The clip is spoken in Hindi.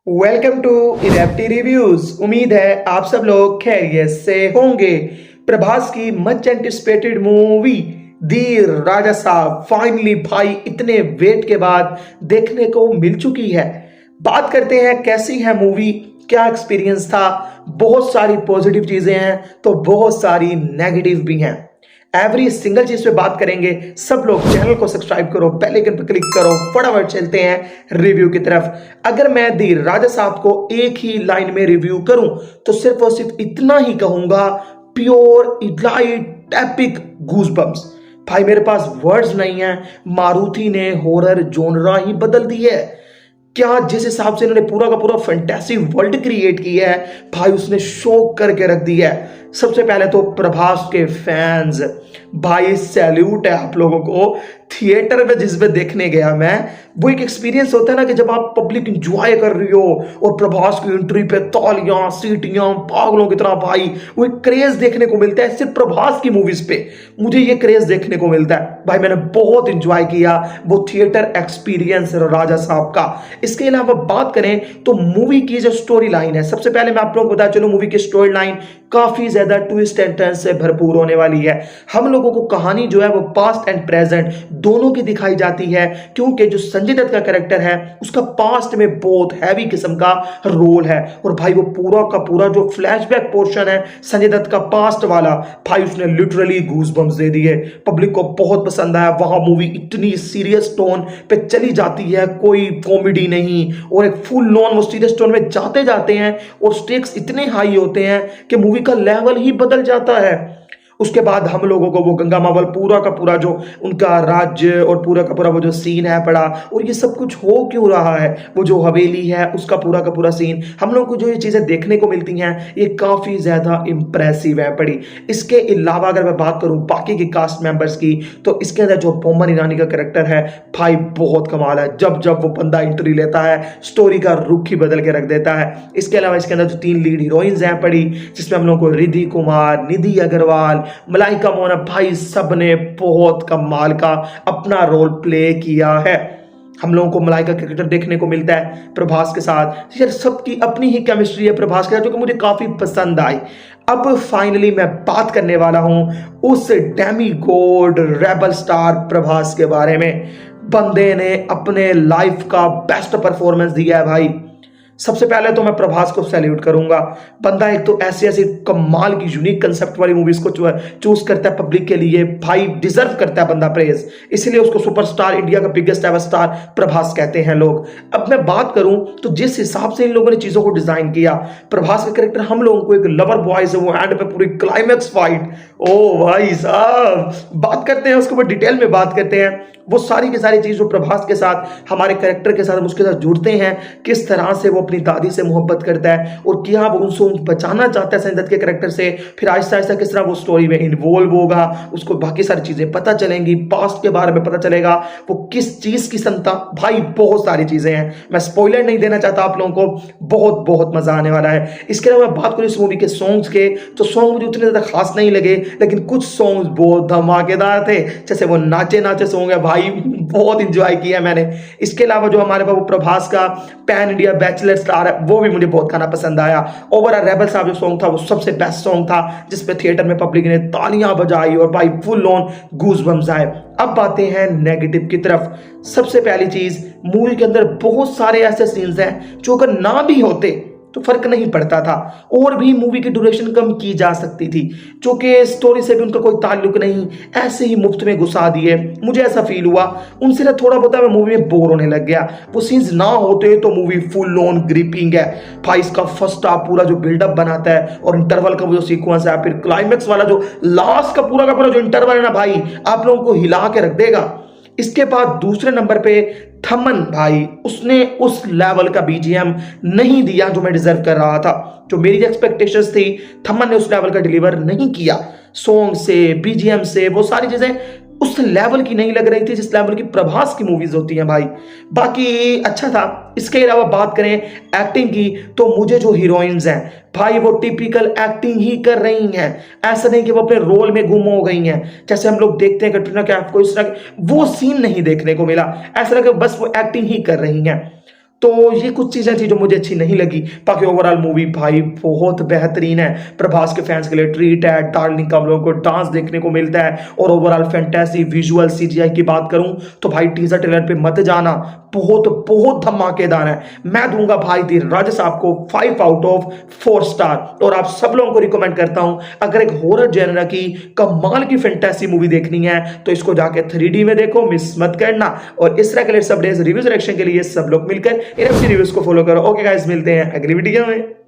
Welcome to इरेप्टी reviews. उम्मीद है आप सब लोग खैरियत से होंगे। प्रभास की मच एंटिसिपेटेड मूवी दी राजा साहब फाइनली भाई इतने वेट के बाद देखने को मिल चुकी है। बात करते हैं कैसी है मूवी, क्या एक्सपीरियंस था। बहुत सारी पॉजिटिव चीजें हैं तो बहुत सारी नेगेटिव भी हैं। एवरी सिंगल चीज पे बात करेंगे। सब लोग चैनल को सब्सक्राइब करो, बेल आइकन पर क्लिक करो। फटाफट चलते हैं रिव्यू की तरफ। अगर मैं दी राजा साहब को एक ही लाइन में रिव्यू करूं तो सिर्फ और सिर्फ इतना ही कहूंगा, प्योर इलाइट एपिक गूज़बम्प्स। भाई मेरे पास वर्ड्स नहीं है। मारुति ने हॉरर जोनरा ही बदल दी है। क्या जिस हिसाब से इन्होंने पूरा का पूरा फैंटेसी वर्ल्ड क्रिएट किया है भाई, उसने शौक करके रख दिया है। सबसे पहले तो प्रभास के फैंस, भाई सैल्यूट है आप लोगों को। थिएटर में जिस पे देखने गया मैं, वो एक एक्सपीरियंस होता है ना कि जब आप पब्लिक एंजॉय कर रही हो और प्रभास की एंट्री पे तालियां सीटियां पागलों की तरह, भाई वो एक क्रेज देखने को मिलता है। सिर्फ प्रभास की मूवीज पे मुझे ये क्रेज देखने को मिलता है। भाई मैंने बहुत एंजॉय किया वो थिएटर एक्सपीरियंस राजा साहब का। इसके अलावा बात करें तो मूवी की जो स्टोरी लाइन है, सबसे पहले मैं आप लोगों को बता चलूं, मूवी की स्टोरी लाइन काफी ज्यादा ट्विस्ट एंड टर्न से भरपूर होने वाली है। हम लोगों को कहानी जो है वो पास्ट एंड प्रेजेंट दोनों की दिखाई जाती है, क्योंकि जो संजय दत्त का कैरेक्टर है उसका पास्ट में बहुत हैवी किस्म का रोल है। और भाई वो पूरा का पूरा जो फ्लैशबैक पोर्शन है संजय दत्त का पास्ट वाला, भाई उसने लिटरली गूज़बम्प्स दे दिए। पब्लिक को बहुत पसंद आया। वहां मूवी इतनी सीरियस टोन पे चली जाती है, कोई कॉमेडी नहीं, और एक फुल नॉन वो सीरियस टोन में जाते जाते हैं और स्टेक्स इतने हाई होते हैं कि मूवी का लेवल ही बदल जाता है। उसके बाद हम लोगों को वो गंगा मावल पूरा का पूरा जो उनका राज्य और पूरा का पूरा वो जो सीन है पड़ा, और ये सब कुछ हो क्यों रहा है, वो जो हवेली है उसका पूरा का पूरा सीन, हम लोगों को जो ये चीजें देखने को मिलती हैं ये काफी ज्यादा इंप्रेसिव है पड़ी। इसके अलावा अगर मैं बात करूं बाकी की कास्ट मेंबर्स की, तो इसके अंदर जो बोमन ईरानी का कैरेक्टर है भाई बहुत कमाल है। जब जब वो बंदा एंट्री लेता है स्टोरी का रुख ही बदल के रख देता है। इसके अलावा इसके अंदर जो 3 लीड हीरोइंस हैं पड़ी, जिसमें हम लोगों को रिद्धि कुमार, निधि अग्रवाल, मलाइका मोना, भाई सबने बहुत कमाल का अपना रोल प्ले किया है। हम लोगों को मलाइका का कैरेक्टर देखने को मिलता है प्रभास के साथ। यार सबकी अपनी ही केमिस्ट्री है प्रभास के साथ, जो कि मुझे काफी पसंद आई। अब फाइनली मैं बात करने वाला हूं उस Demi God rebel star Prabhas के बारे में। बंदे ने अपने लाइफ का बेस्ट परफॉर्मेंस दिया है भाई। सबसे पहले तो मैं प्रभास को सैल्यूट करूंगा। बंदा एक तो ऐसी ऐसी कमाल की यूनिक कंसेप्ट वाली मूवीज को चूज करता है पब्लिक के लिए, भाई डिजर्व करता है बंदा प्रेज, इसीलिए उसको सुपरस्टार, इंडिया का बिगेस्ट एवर स्टार प्रभास कहते हैं लोग। अब मैं बात करूं तो जिस हिसाब से इन लोगों ने चीजों को डिजाइन किया, प्रभास का कैरेक्टर हम लोगों को एक लवर बॉय से वो एंड पे पूरी क्लाइमैक्स फाइट, ओ भाई साहब बात करते हैं उसके ऊपर डिटेल में बात करते हैं। वो सारी की सारी चीज जो प्रभास के साथ, हमारे कैरेक्टर के साथ, उसके साथ जुड़ते हैं, किस तरह से वो अपनी दादी से मोहब्बत करता है और क्या वो उनसे बचाना चाहता है संजय दत्त के कैरेक्टर से, फिर आहिस्ता आहिस्ता किस तरह वो स्टोरी में इन्वॉल्व होगा, उसको बाकी सारी चीजें पता चलेंगी, पास्ट के बारे में पता चलेगा, वो किस चीज की संता, भाई बहुत सारी चीजें हैं। मैं स्पॉइलर नहीं देना चाहता आप लोगों को, बहुत बहुत मजा आने वाला है। इसके अलावा बात करूं इस मूवी के सॉन्ग्स के, तो सॉन्ग मुझे उतने ज्यादा खास नहीं लगे, लेकिन कुछ सॉन्ग्स बहुत धमाकेदार थे। जैसे वो नाचे नाचे सॉन्ग है भाई, बहुत इंजॉय किया मैंने। इसके अलावा जो हमारे पास वो प्रभास का पैन इंडिया बैचलर स्टार है, वो भी मुझे बहुत गाना पसंद आया। ओवरऑल रेबल साहब जो सॉन्ग था वो सबसे बेस्ट सॉन्ग था, जिसपे थिएटर में पब्लिक ने तालियां बजाई और भाई फुल ऑन गूज़बम्प्स आए। अब आते हैं नेगेटिव की तरफ। सबसे पहली चीज, मूवी के अंदर बहुत सारे ऐसे सीन्स हैं जो अगर ना भी होते तो फर्क नहीं पड़ता था, और भी मूवी की ड्यूरेशन कम की जा सकती थी, जो कि स्टोरी से भी उनका कोई ताल्लुक नहीं, ऐसे ही मुफ्त में घुसा दिए। मुझे ऐसा फील हुआ उनसे ना थोड़ा बहुत मैं मूवी में बोर होने लग गया। वो सीन्स ना होते तो मूवी फुल ऑन ग्रिपिंग है भाई। इसका फर्स्ट हाफ पूरा जो बिल्डअप बनाता है और इंटरवल का वो जो सीक्वेंस है, फिर क्लाइमेक्स वाला जो लास्ट का पूरा जो इंटरवल है ना भाई, आप लोगों को हिला के रख देगा। इसके बाद दूसरे नंबर पे थमन, भाई उसने उस लेवल का बीजीएम नहीं दिया जो मैं डिजर्व कर रहा था। जो मेरी एक्सपेक्टेशंस थी, थमन ने उस लेवल का डिलीवर नहीं किया। सॉन्ग से, बीजीएम से, वो सारी चीजें उस लेवल की नहीं लग रही थी जिस लेवल की प्रभास की मूवीज होती हैं भाई। बाकी अच्छा था। इसके अलावा बात करें एक्टिंग की, तो मुझे जो हीरोइंस हैं भाई वो टिपिकल एक्टिंग ही कर रही हैं। ऐसा नहीं कि वो अपने रोल में गुम हो गई हैं, जैसे हम लोग देखते हैं कैटरीना कैफ को, इस तरह वो सीन नहीं देखने को मिला। ऐसा लगा बस वो एक्टिंग ही कर रही हैं। तो ये कुछ चीजें थी जो मुझे अच्छी नहीं लगी। बाकी ओवरऑल मूवी भाई बहुत बेहतरीन है। प्रभास के फैंस के लिए ट्रीट है। डार्लिंग का हम लोगों को डांस देखने को मिलता है और ओवरऑल फैंटेसी विजुअल सीजीआई की बात करूं तो भाई टीजर ट्रेलर पे मत जाना, बहुत बहुत धमाकेदार है। मैं दूंगा भाई दी राजा साहब को 5 आउट ऑफ 4 स्टार। और आप सब लोगों को रिकमेंड करता हूं, अगर एक हॉरर जेनर की कमाल की फैंटेसी मूवी देखनी है तो इसको जाके 3D में देखो, मिस मत करना। और इस तरह के लेट्स अपडेट्स रिव्यूज रिएक्शन के लिए सब लोग मिलकर एनएफटी रिव्यूज को फॉलो करो। ओके गाइस, मिलते हैं अगली वीडियो में।